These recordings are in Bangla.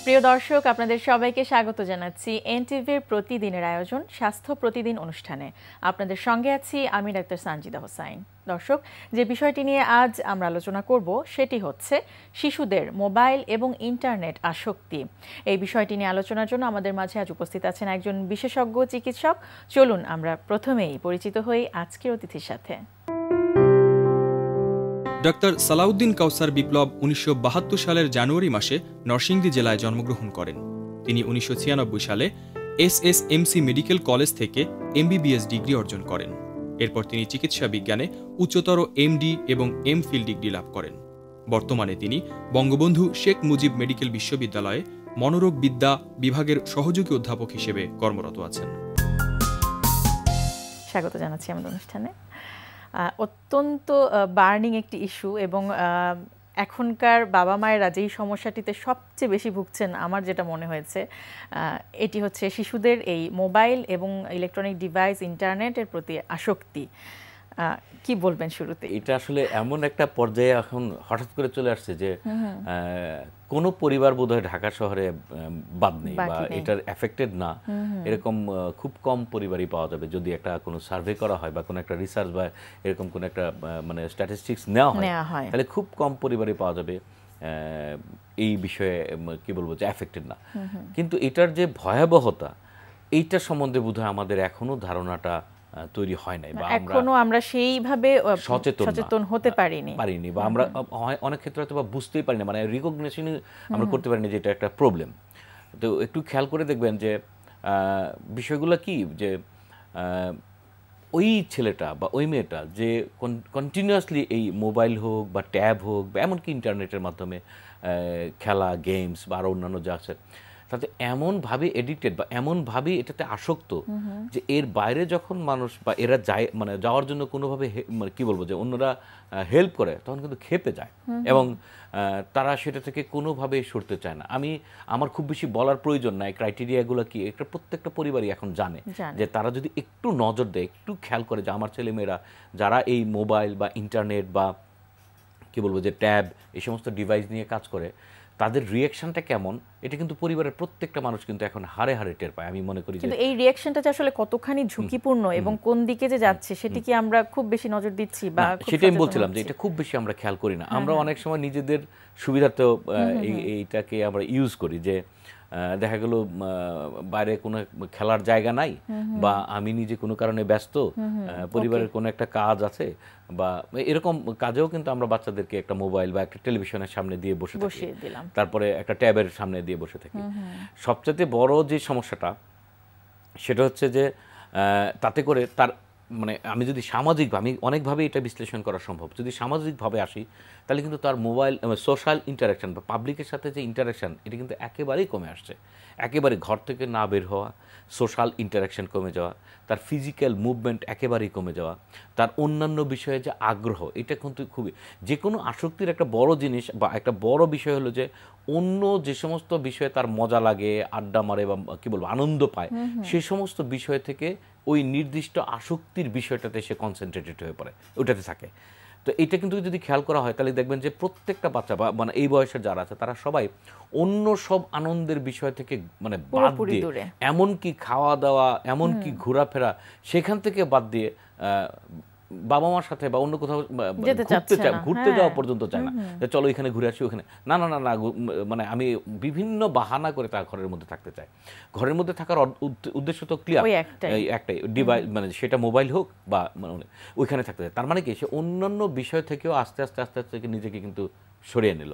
প্রিয় দর্শক, আপনাদের সবাইকে স্বাগত জানাচ্ছি এনটিভির প্রতিদিনের আয়োজন স্বাস্থ্য প্রতিদিন অনুষ্ঠানে। আপনাদের সঙ্গে আছি আমি ডাক্তার সানজিদা হোসাইন। দর্শক, যে বিষয়টি নিয়ে আজ আমরা আলোচনা করব সেটি হচ্ছে শিশুদের মোবাইল এবং ইন্টারনেট আসক্তি। এই বিষয়টি নিয়ে আলোচনার জন্য আমাদের মাঝে আজ উপস্থিত আছেন একজন বিশেষজ্ঞ চিকিৎসক। চলুন আমরা প্রথমেই পরিচিত হই আজকের অতিথির সাথে। ডক্টর সালাউদ্দিন কাউসার বিপ্লব ১৯৭২ সালের জানুয়ারি মাসে নরসিংদী জেলায় জন্মগ্রহণ করেন। তিনি ১৯৯৬ সালে এসএসএমসি মেডিকেল কলেজ থেকে এমবিবিএস ডিগ্রি অর্জন করেন। এরপর তিনি চিকিৎসা বিজ্ঞানে উচ্চতর এমডি এবং এমফিল ডিগ্রি লাভ করেন। বর্তমানে তিনি বঙ্গবন্ধু শেখ মুজিব মেডিকেল বিশ্ববিদ্যালয়ে মনোরোগ বিদ্যা বিভাগের সহযোগী অধ্যাপক হিসেবে কর্মরত আছেন। স্বাগত জানাচ্ছি আমাদের অনুষ্ঠানে। অত্যন্ত বার্নিং একটি ইস্যু এবং এখনকার বাবা মায়েরা যেই সমস্যাটিতে সবচেয়ে বেশি ভুগছেন আমার যেটা মনে হয়েছে এটি হচ্ছে শিশুদের এই মোবাইল এবং ইলেকট্রনিক ডিভাইস ইন্টারনেটের প্রতি আসক্তি। কি বলবেন শুরুতে? এটা আসলে এমন একটা পর্যায়ে এখন হঠাৎ করে চলে আসছে যে কোনো পরিবার বোধহয় ঢাকা শহরে বাদ নেই বা এটার এফেক্টেড না, এরকম খুব কম পরিবারই পাওয়া যাবে। যদি একটা কোনো সার্ভে করা হয় বা কোনো একটা রিসার্চ বা এরকম কোনো একটা মানে স্ট্যাটিস্টিক্স নেওয়া হয়, তাহলে খুব কম পরিবারই পাওয়া যাবে এই বিষয়ে কি বলবো যে এফেক্টেড না। কিন্তু এটার যে ভয়াবহতা এইটা সম্বন্ধে বোধহয় আমাদের এখনো ধারণাটা তৈরি হয় নাই বা আমরা সেইভাবে সচেতন হতে পারিনি বা আমরা অনেক ক্ষেত্রে হয়তো বা বুঝতেই পারি না, মানে রিকগনিশনই আমরা করতে পারি না যে এটা একটা প্রবলেম। তো একটু খেয়াল করে দেখবেন যে বিষয়গুলো কি, যে ওই ছেলেটা বা ওই মেয়েটা যে কন্টিনিউয়াসলি এই মোবাইল হোক বা ট্যাব হোক বা এমনকি ইন্টারনেটের মাধ্যমে খেলা গেমস বা আরও অন্যান্য যা আছে তাতে এমনভাবে এডিক্টেড বা এমনভাবে এটাতে আসক্ত যে এর বাইরে যখন মানুষ বা এরা যায় মানে যাওয়ার জন্য কোনোভাবে মানে কী বলবো যে অন্যরা হেল্প করে তখন কিন্তু খেপে যায় এবং তারা সেটা থেকে কোনোভাবেই সরতে চায় না। আমার খুব বেশি বলার প্রয়োজন নাই ক্রাইটেরিয়াগুলো কি, এটা প্রত্যেকটা পরিবারই এখন জানে যে তারা যদি একটু নজর দেয়, একটু খেয়াল করে যে আমার ছেলেমেয়েরা যারা এই মোবাইল বা ইন্টারনেট বা কী বলবো যে ট্যাব এই সমস্ত ডিভাইস নিয়ে কাজ করে তাদের রিঅ্যাকশনটা কেমন, এটা কিন্তু পরিবারের প্রত্যেকটা মানুষ কিন্তু এখন হারে হারে টের পায়। আমি মনে করি কিন্তু এই রিঅ্যাকশনটা যে আসলে কতখানি ঝুঁকিপূর্ণ এবং কোন দিকে যে যাচ্ছে সেটি কি আমরা খুব বেশি নজর দিচ্ছি বা সেটাই আমি বলছিলাম যে এটা খুব বেশি আমরা খেয়াল করি না। আমরা অনেক সময় নিজেদের সুবিধার্থেও এইটাকে আমরা ইউজ করি যে দেখা গেল বাইরে কোনো খেলার জায়গা নাই বা আমি নিজে কোনো কারণে ব্যস্ত, পরিবারের কোনো একটা কাজ আছে বা এরকম কাজেও কিন্তু আমরা বাচ্চাদেরকে একটা মোবাইল বা একটা টেলিভিশনের সামনে দিয়ে বসে থাকি, তারপরে একটা ট্যাবের সামনে দিয়ে বসে থাকি। সবচেয়ে বড় যে সমস্যাটা সেটা হচ্ছে যে তাতে করে তার মানে আমি যদি সামাজিকভাবে, আমি অনেকভাবে এটা বিশ্লেষণ করা সম্ভব, যদি সামাজিকভাবে আসি তাহলে কিন্তু তার মোবাইল সোশ্যাল ইন্টারাকশান বা পাবলিকের সাথে যে ইন্টারাকশান এটা কিন্তু একেবারেই কমে আসছে। একেবারে ঘর থেকে না বের হওয়া, সোশ্যাল ইন্টারাকশান কমে যাওয়া, তার ফিজিক্যাল মুভমেন্ট একেবারেই কমে যাওয়া, তার অন্যান্য বিষয়ে যে আগ্রহ, এটা কিন্তু খুবই যে কোনো আসক্তির একটা বড় জিনিস বা একটা বড় বিষয় হলো যে অন্য যে সমস্ত বিষয়ে তার মজা লাগে, আড্ডা মারে বা কী বলবো আনন্দ পায়, সেই সমস্ত বিষয় থেকে ওই নির্দিষ্ট আসক্তির বিষয়টাতে সে কনসেন্ট্রেটেড হয়ে পড়ে, ওটাতে থাকে। তো এটা কিন্তু যদি খেয়াল করা হয় তাহলে দেখবেন যে প্রত্যেকটা বাচ্চা বা মানে এই বয়সের যারা আছে তারা সবাই অন্য সব আনন্দের বিষয় থেকে মানে বাদ দিয়ে, এমনকি খাওয়া দাওয়া, এমনকি ঘোরাফেরা, সেখান থেকে বাদ দিয়ে বাবা মার সাথে বা অন্য কোথাও ঘুরতে যাওয়া পর্যন্ত চায় না, যে চলো এখানে ঘুরে আসি ওখানে, না না না না মানে আমি বিভিন্ন বাহানা করে তার ঘরের মধ্যে থাকতে চাই। ঘরের মধ্যে থাকার উদ্দেশ্য তো ক্লিয়ার, একটাই ডিভাইস মানে সেটা মোবাইল হোক বা মানে ওইখানে থাকতে চায়। তার মানে কি সে অন্যান্য বিষয় থেকেও আস্তে আস্তে আস্তে আস্তে নিজেকে কিন্তু সরিয়ে নিল।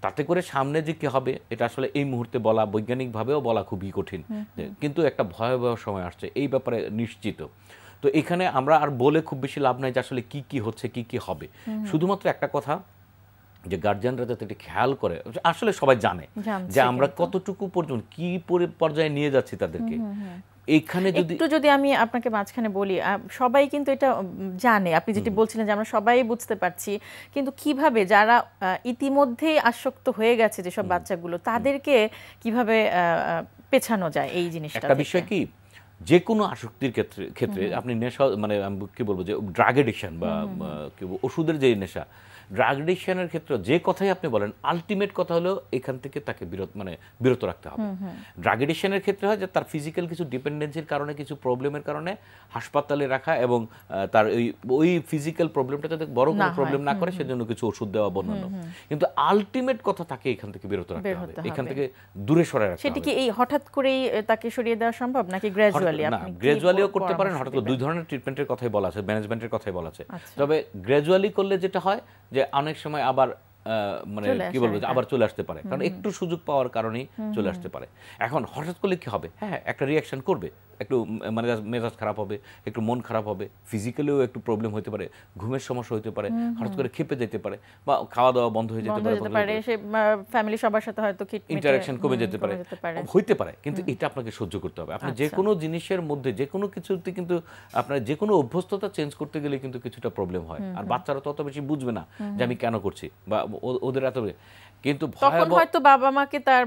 তাতে করে সামনে যে কী হবে এটা আসলে এই মুহূর্তে বলা, বৈজ্ঞানিকভাবেও বলা খুবই কঠিন, কিন্তু একটা ভয়াবহ সময় আসছে এই ব্যাপারে নিশ্চিত। তো এখানে আমরা আর বলে খুব বেশি লাভ নাই যে আসলে কি কি হচ্ছে কি কি হবে। শুধুমাত্র একটা কথা যে গার্জিয়ানরা যাতে এটা খেয়াল করে, আসলে সবাই জানে যে আমরা কতটুকু পর্যন্ত কি পর্যায়ে নিয়ে যাচ্ছি তাদেরকে। এইখানে যদি আমি আপনাকে মাঝখানে বলি, সবাই কিন্তু এটা জানে, আপনি যেটি বলছিলেন যে আমরা সবাই বুঝতে পারছি, কিন্তু কিভাবে যারা ইতিমধ্যেই আসক্ত হয়ে গেছে যেসব বাচ্চাগুলো তাদেরকে কিভাবে পেছানো যায় এই জিনিসটা? একটা বিষয় কি, যে কোনো আসক্তির ক্ষেত্রে আপনি নেশা মানে আমি কী বলবো যে ড্রাগ এডিকশন বা ওষুধের যে নেশা, ড্রাগ এডিকশনের ক্ষেত্রে যে কথাই আপনি বলেন, আলটিমেট কথা হলো এখান থেকে তাকে বিরত রাখতে হবে। ড্রাগ এডিকশনের ক্ষেত্রে হয় যে তার ফিজিক্যাল কিছু ডিপেন্ডেন্সির কারণে, কিছু প্রবলেমের কারণে হাসপাতালে রাখা এবং তার ওই ফিজিক্যাল প্রবলেমটা যাতে বড় কোনো প্রবলেম না করে সেজন্য কিছু ওষুধ দেওয়া বন্ধ। কিন্তু আলটিমেট কথা তাকে এখান থেকে বিরত রাখতে হবে, এখান থেকে দূরে সরায় রাখতে হবে। সেটা কি এই হঠাৎ করেই তাকে সরিয়ে দেওয়া সম্ভব নাকি গ্র্যাজুয়ালি? না, গ্র্যাজুয়ালিও করতে পারেন। হঠাৎ দুই ধরনের ট্রিটমেন্টের কথাই বলা আছে, ম্যানেজমেন্টের কথাই বলা আছে। তবে গ্র্যাজুয়ালি করলে যেটা হয় যে অনেক সময় আবার মানে কি বলবো, আবার চলে আসতে পারে, কারণ একটু সুযোগ পাওয়ার কারণেই চলে আসতে পারে। এখন হঠাৎ করলে কি হবে, হ্যাঁ একটা রিয়াকশন করবে, একটু মানে মেজাজ খারাপ হবে, একটু মন খারাপ হবে, ফিজিক্যালিও একটু প্রবলেম হতে পারে, ঘুমের সমস্যা হতে পারে, হঠাৎ করে খেপে যেতে পারে, বা খাওয়া দাওয়া বন্ধ হয়ে যেতে পারে, ফ্যামিলি সবার সাথে হয়তো ইন্টারঅ্যাকশন কমে যেতে পারে, হইতে পারে। কিন্তু এটা আপনাকে সহ্য করতে হবে। আপনি যে কোনো জিনিসের মধ্যে, যে কোনো কিছুতে কিন্তু আপনার যে কোনো অভ্যস্ততা চেঞ্জ করতে গেলে কিন্তু কিছুটা প্রবলেম হয়। আর বাচ্চারা তত বেশি বুঝবে না যে আমি কেন করছি, বা ওদের এত, কিন্তু তখন হয়তো বাবা মাকে তার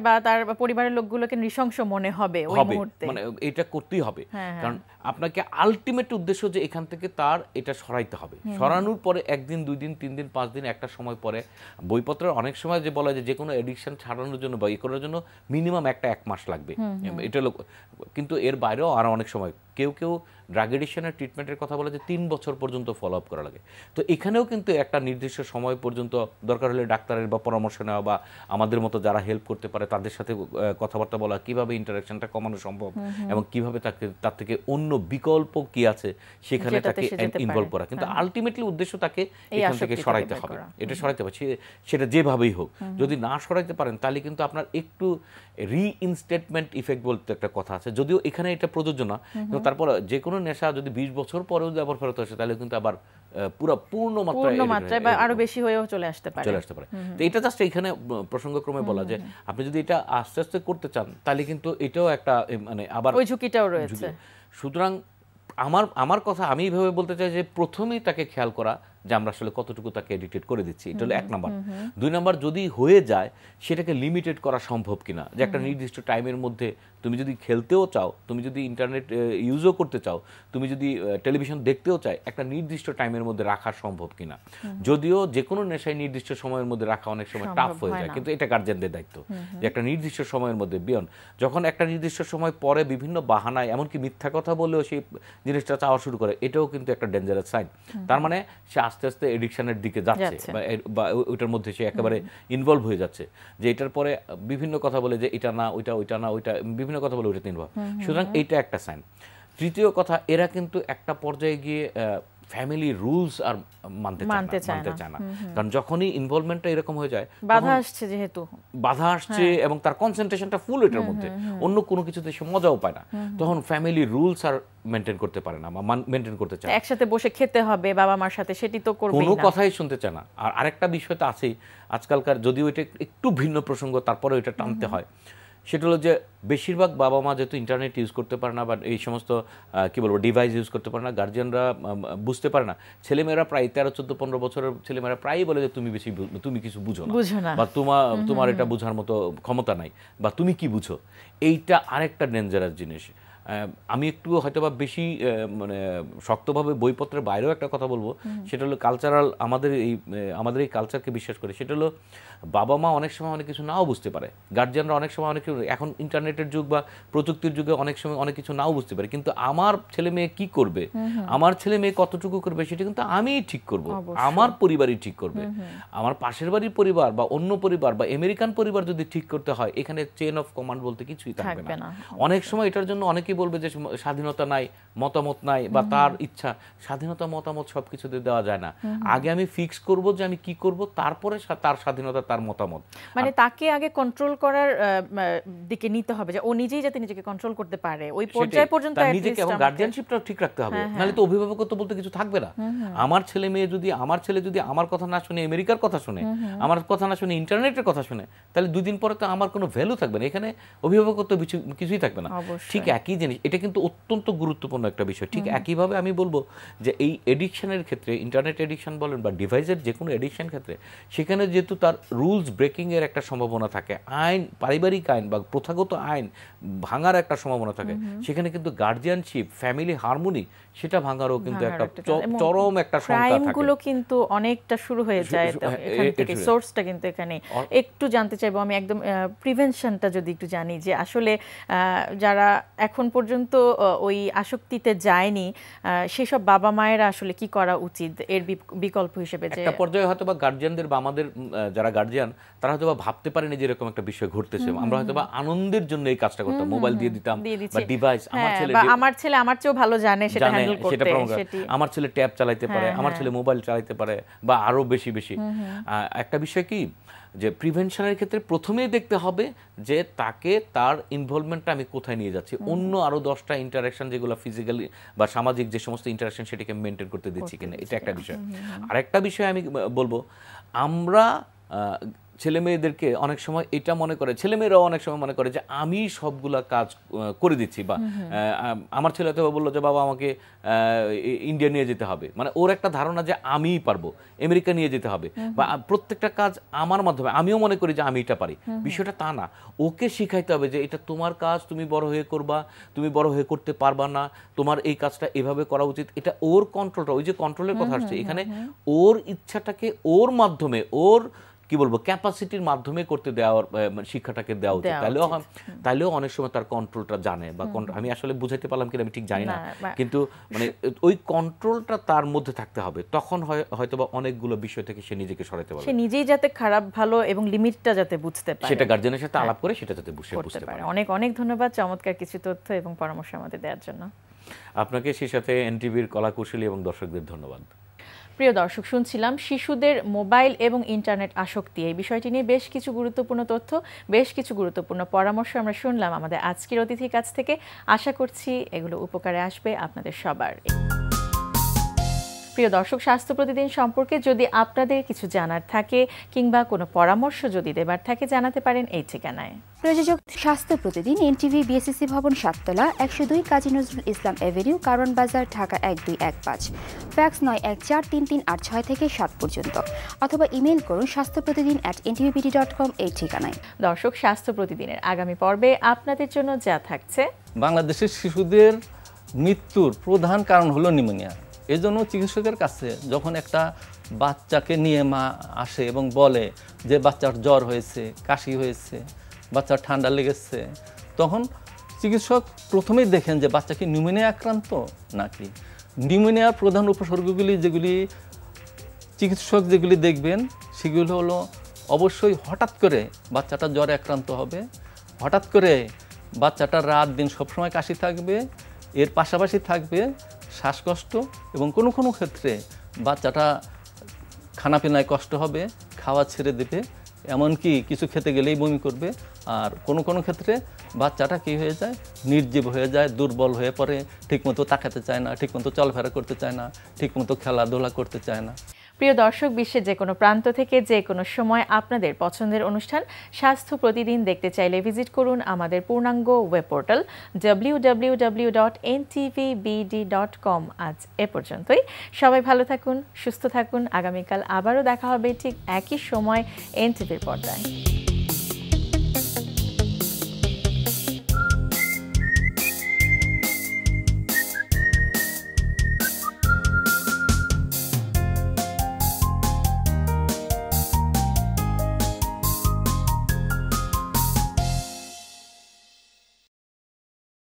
পরিবারের লোকগুলোকে নৃশংস মনে হবে ওই মুহূর্তে, মানে এটা করতেই হবে। কারণ আপনাকে আলটিমেট উদ্দেশ্য যে এখান থেকে তার এটা সরাইতে হবে। সরানোর পরে একদিন, 2 দিন, 3 দিন, 5 দিন, একটা সময় পরে বইপত্রের অনেক সময় যে বলা যায় যে কোনো এডিকশন ছাড়ানোর জন্য বা করার জন্য মিনিমাম 1 মাস লাগবে, এটা কিন্তু এর বাইরেও আরো অনেক সময় কেউ ড্রাগ এডিকশনের ট্রিটমেন্টের কথা বলে যে 3 বছর পর্যন্ত ফলো আপ করা লাগে। তো এখানেও কিন্তু একটা নির্দিষ্ট সময় পর্যন্ত দরকার হলে ডাক্তারের বা পরামর্শ নেওয়া, বা আমাদের মতো যারা হেল্প করতে পারে তাদের সাথে কথাবার্তা বলা, কিভাবে ইন্টারাকশনটা কমানো সম্ভব এবং কিভাবে তার থেকে অন্য বিকল্প কি আছে সেখানে তাকে ইনভলভ করা। কিন্তু আলটিমেটলি উদ্দেশ্য তাকে এখান থেকে সরাইতে হবে, এটা সরাইতে হবে, সেটা যেভাবেই হোক। যদি না সরাইতে পারেন তাহলে কিন্তু আপনার একটু রিইনস্টেটমেন্ট ইফেক্ট বলতে একটা কথা আছে, যদিও এখানে এটা প্রযোজ্য না, কিন্তু তারপর যে কোনো নেশা যদি 20 বছর পরেও আবার ফেরত আসে তাহলে কিন্তু আবার পূর্ণ মাত্রায় বা আরো বেশি হয়েও চলে আসতে পারে। তো এটা জাস্ট এখানে প্রসঙ্গক্রমে বলা যে আপনি যদি এটা আস্তে আস্তে করতে চান তাহলে কিন্তু এটাও একটা মানে আবার ওই ঝুঁকিটাও রয়েছে। সুতরাং আমার কথা আমি এইভাবে বলতে চাই যে প্রথমেই তাকে খেয়াল করা যে আমরা আসলে কতটুকু তাকে এডিক্টেড করে দিচ্ছি, এটা হলো 1 নাম্বার। 2 নাম্বার, যদি হয়ে যায় সেটাকে লিমিটেড করা সম্ভব কিনা, যে একটা নির্দিষ্ট টাইমের মধ্যে তুমি যদি খেলতেও চাও, তুমি যদি ইন্টারনেট ইউজও করতে চাও, তুমি যদি টেলিভিশন দেখতেও চাই, একটা নির্দিষ্ট টাইমের মধ্যে রাখা সম্ভব কিনা। যদিও যে কোনো নেশায় নির্দিষ্ট সময়ের মধ্যে রাখা অনেক সময় টাফ হয়ে যায়, কিন্তু এটা গার্জিয়ানদের দায়িত্ব যে একটা নির্দিষ্ট সময়ের মধ্যে বিয়ন্ড, যখন একটা নির্দিষ্ট সময় পরে বিভিন্ন বাহানায় এমনকি মিথ্যা কথা বলেও সেই জিনিসটা চাওয়া শুরু করে, এটাও কিন্তু একটা ডেঞ্জারাস সাইন। তার মানে সে আস্তে আস্তে এডিকশনের দিকে যাচ্ছে বা ওইটার মধ্যে সে একেবারে ইনভলভ হয়ে যাচ্ছে, যে এটার পরে বিভিন্ন কথা বলে যে এটা না ওইটা না ওইটা, বিভিন্ন কথা বলে ওইটাতে ইনভলভ। সুতরাং এইটা একটা সাইন। তৃতীয় কথা, এরা কিন্তু একটা পর্যায়ে গিয়ে ফ্যামিলি রুলস আর মানতে চায় না, কারণ যখনই ইনভলভমেন্টটা এরকম হয়ে যায়, বাধা আসছে এবং তার কনসেন্ট্রেশনটা ফুল এটার মধ্যে, অন্য কোনো কিছুতে সে মজাও পায় না, তখন ফ্যামিলি রুলস আর মেনটেন করতে পারে না, মেনটেন করতে চায়, একসাথে বসে খেতে হবে বাবা মার সাথে, সেটি তো করবেই না, কোনো কথাই শুনতে চায় না। আর আরেকটা বিষয় তো আছেই আজকালকার, যদিও এটা একটু ভিন্ন প্রসঙ্গ, তারপরে এটা টানতে হয়, সেটা হলো যে বেশিরভাগ বাবা মা যেহেতু ইন্টারনেট ইউজ করতে পারে না বা এই সমস্ত কি বলবো ডিভাইস ইউজ করতে পারে না, গার্জিয়ানরা বুঝতে পারে না, ছেলেমেয়েরা প্রায় 13, 14, 15 বছরের ছেলেমেয়েরা প্রায়ই বলে যে তুমি কিছু বুঝো না, বা তোমার এটা বোঝার মতো ক্ষমতা নাই, বা তুমি কি বুঝো। এইটা আরেকটা ডেঞ্জারাস জিনিস। আমি একটু হয়তো বা বেশি মানে শক্তভাবে বইপত্রের বাইরেও একটা কথা বলবো, সেটা হলো কালচারাল, আমাদের এই কালচারকে বিশ্বাস করে। সেটা হলো বাবা মা অনেক সময় অনেক কিছু নাও বুঝতে পারে, গার্জিয়ানরা অনেক সময় অনেক, এখন ইন্টারনেটের যুগ বা প্রযুক্তির যুগে অনেক সময় অনেক কিছু নাও বুঝতে পারে, কিন্তু আমার ছেলে মেয়ে কি করবে, আমার ছেলে মেয়ে কতটুকু করবে সেটা কিন্তু আমিই ঠিক করব, আমার পরিবারই ঠিক করবে। আমার পাশের বাড়ির পরিবার বা অন্য পরিবার বা আমেরিকান পরিবার যদি ঠিক করতে হয়, এখানে চেইন অফ কমান্ড বলতে কিছুই থাকবে না। অনেক সময় এটার জন্য অনেকেই বলবে যে স্বাধীনতা নাই, মতামত নাই, বা তার ইচ্ছা। স্বাধীনতা মতামত সবকিছুতে দেওয়া যায় না। আগে আমি ফিক্স করব যে আমি কি করব, তারপরে তার স্বাধীনতা, তার মতামত, মানে তাকে আগে কন্ট্রোল করার দিকে নিতে হবে, যে ও নিজেই যাতে নিজেকে কন্ট্রোল করতে পারে, ওই পর্যায় পর্যন্ত নিজেকে এবং গার্ডিয়ানশিপটাও ঠিক রাখতে হবে, নাহলে তো অভিভাবকত্ব বলতে কিছু থাকবে না। আমার ছেলে যদি আমার কথা না শুনে আমেরিকার কথা শুনে, আমার কথা না শুনে ইন্টারনেটের কথা শুনে, তাহলে 2 দিন পরে তো আমার কোনো ভ্যালু থাকবে না, এখানে অভিভাবকত্ব কিছুই থাকবে না। ঠিক একই জিনিস, এটা কিন্তু অত্যন্ত গুরুত্বপূর্ণ একটা বিষয়। ঠিক একইভাবে আমি বলবো যে এই এডিকশনের ক্ষেত্রে, ইন্টারনেট এডিকশন বলেন বা ডিভাইসের যে কোনো এডিকশন ক্ষেত্রে, সেখানে যেহেতু তার রুলস ব্রেকিংয়ের একটা সম্ভাবনা থাকে, আইন, পারিবারিক আইন বা প্রথাগত আইন ভাঙার একটা সম্ভাবনা থাকে, সেখানে কিন্তু গার্জিয়ানশিপ, ফ্যামিলি হারমোনি সেটা ভাঙারও কিন্তু একটা চরম একটা সংখ্যা থাকে। ক্রাইমগুলো কিন্তু অনেকটা শুরু হয়ে যায় এখান থেকে, সোর্সটা কিন্তু এখানে একটু জানতে চাইবো আমি একদম প্রিভেনশনটা যদি একটু জানি, যে আসলে যারা এখন পর্যন্ত ওই আসক্তিতে যায়নি সেসব বাবা মায়েরা আসলে কি করা উচিত এর বিকল্প হিসেবে? যে একটা পর্যায়ে হয়তো বা গার্জিয়ানদের বা আমাদের যারা গার্জিয়ান তারা হয়তো বা ভাবতে পারেনি যে এরকম একটা বিষয় ঘটতেছে, আমরা হয়তো বা আনন্দের জন্য এই কাজটা করতাম, মোবাইল দিয়ে দিতাম বা ডিভাইস, আমার ছেলে আমার চেয়েও ভালো জানে সেটা হ্যান্ডেল করতে, আমার ছেলে ট্যাব চালাতে পারে, আমার ছেলে মোবাইল চালাতে পারে, বা আরো বেশি বেশি। একটা বিষয় কি যে প্রিভেনশনের ক্ষেত্রে প্রথমেই দেখতে হবে যে তাকে, তার ইনভলভমেন্টটা আমি কোথায় নিয়ে যাচ্ছি, অন্য আরো 10টা ইন্টারাকশন যেগুলো ফিজিক্যালি বা সামাজিক যে সমস্ত ইন্টারাকশন সেটাকে মেনটেন করতে দিচ্ছি কিনা, এটা একটা বিষয়। আরেকটা বিষয় আমি বলবো, আমরা ছেলে মেয়েদেরকে অনেক সময় এটা মনে করে, ছেলেমেয়েরাও অনেক সময় মনে করে যে আমি সবগুলা কাজ করে দিচ্ছি, বা আমার ছেলে তো বললো যে বাবা আমাকে ইন্ডিয়া নিয়ে যেতে হবে, মানে ওর একটা ধারণা যে আমিই পারবো, আমেরিকা নিয়ে যেতে হবে, বা প্রত্যেকটা কাজ আমার মাধ্যমে, আমিও মনে করি যে আমি এটা পারি। বিষয়টা তা না, ওকে শিখাইতে হবে যে এটা তোমার কাজ, তুমি বড় হয়ে করবা, তুমি বড় হয়ে করতে পারবা না, তোমার এই কাজটা এভাবে করা উচিত। এটা ওর কন্ট্রোলটা, ওই যে কন্ট্রোলের কথা আসছে এখানে, ওর ইচ্ছাটাকে ওর মাধ্যমে, ওর কি বলবো ক্যাপাসিটির মাধ্যমে করতে দেওয়ার শিক্ষাটাকে দেওয়া উচিত। তাইলেও অনেক সময় তার কন্ট্রোলটা জানে, বা আমি আসলে বুঝাইতে পারলাম কিনা আমি ঠিক জানি না, কিন্তু মানে ওই কন্ট্রোলটা তার মধ্যে থাকতে হবে, তখন হয়তোবা অনেকগুলো বিষয় থেকে সে নিজেকে সরাতে পারবে, সে নিজেই যাতে খারাপ ভালো এবং লিমিটটা যাতে বুঝতে পারে, সেটা গার্জিয়ানের সাথে আলাপ করে সেটা যাতে বুঝতে পারে। অনেক অনেক ধন্যবাদ চমৎকার কিছু তথ্য এবং পরামর্শ আমাদের দেওয়ার জন্য। আপনাকে সেই সাথে এনটিভির কলাকুশলী এবং দর্শকদের ধন্যবাদ। প্রিয় দর্শক, শুনছিলাম শিশুদের মোবাইল এবং ইন্টারনেট আসক্তি, এই বিষয়টি নিয়ে বেশ কিছু গুরুত্বপূর্ণ তথ্য, বেশ কিছু গুরুত্বপূর্ণ পরামর্শ আমরা শুনলাম আমাদের আজকের অতিথির কাছ থেকে। আশা করছি এগুলো উপকারে আসবে আপনাদের সবার। প্রিয় দর্শক, স্বাস্থ্য প্রতিদিন সম্পর্কে যদি আপনাদের কিছু জানার থাকে কিংবা কোনো পরামর্শ যদি দেবার থাকে জানাতে পারেন এই ঠিকানায়। প্রযোজক স্বাস্থ্য প্রতিদিন, এনটিভি, বিএসসি ভবন, 7 তলা, 102 কাজী নজরুল ইসলাম এভিনিউ, কারণ বাজার, ঢাকা 1215। ফ্যাক্স 914338 থেকে 7 পর্যন্ত, অথবা ইমেল করুন স্বাস্থ্যপ্রতিদিন@ntvbd.com এই ঠিকানায়। দর্শক, স্বাস্থ্য প্রতিদিনের আগামী পর্বে আপনাদের জন্য যা থাকছে: বাংলাদেশের শিশুদের মৃত্যুর প্রধান কারণ হলো নিউমোনিয়া। এজন্য চিকিৎসকের কাছে যখন একটা বাচ্চাকে নিয়ে মা আসে এবং বলে যে বাচ্চার জ্বর হয়েছে, কাশি হয়েছে, বাচ্চার ঠান্ডা লেগেছে, তখন চিকিৎসক প্রথমেই দেখেন যে বাচ্চা কি নিউমোনিয়া আক্রান্ত নাকি। নিউমোনিয়ার প্রধান উপসর্গগুলি যেগুলি চিকিৎসক যেগুলি দেখবেন সেগুলো হলো অবশ্যই হঠাৎ করে বাচ্চাটা জ্বরে আক্রান্ত হবে, হঠাৎ করে বাচ্চাটার রাত দিন সবসময় কাশি থাকবে, এর পাশাপাশি থাকবে শ্বাসকষ্ট, এবং কোনো কোনো ক্ষেত্রে বাচ্চাটা খানাপিনায় কষ্ট হবে, খাওয়া ছেড়ে দেবে, এমনকি কিছু খেতে গেলেই বমি করবে। আর কোনো কোনো ক্ষেত্রে বাচ্চাটা কী হয়ে যায়, নির্জীব হয়ে যায়, দুর্বল হয়ে পড়ে, ঠিকমতো তাকাতে চায় না, ঠিকমতো চলাফেরা করতে চায় না, ঠিকমতো খেলাধুলা করতে চায় না। প্রিয় দর্শক, বিশ্বের যে কোনো প্রান্ত থেকে যে কোনো সময় আপনাদের পছন্দের অনুষ্ঠান স্বাস্থ্য প্রতিদিন দেখতে চাইলে ভিজিট করুন আমাদের পূর্ণাঙ্গ ওয়েব পোর্টাল www.ntvbd.com। আজ এ পর্যন্তই। সবাই ভালো থাকুন, সুস্থ থাকুন। আগামীকাল আবারও দেখা হবে ঠিক একই সময় এনটিভির পর্দায়।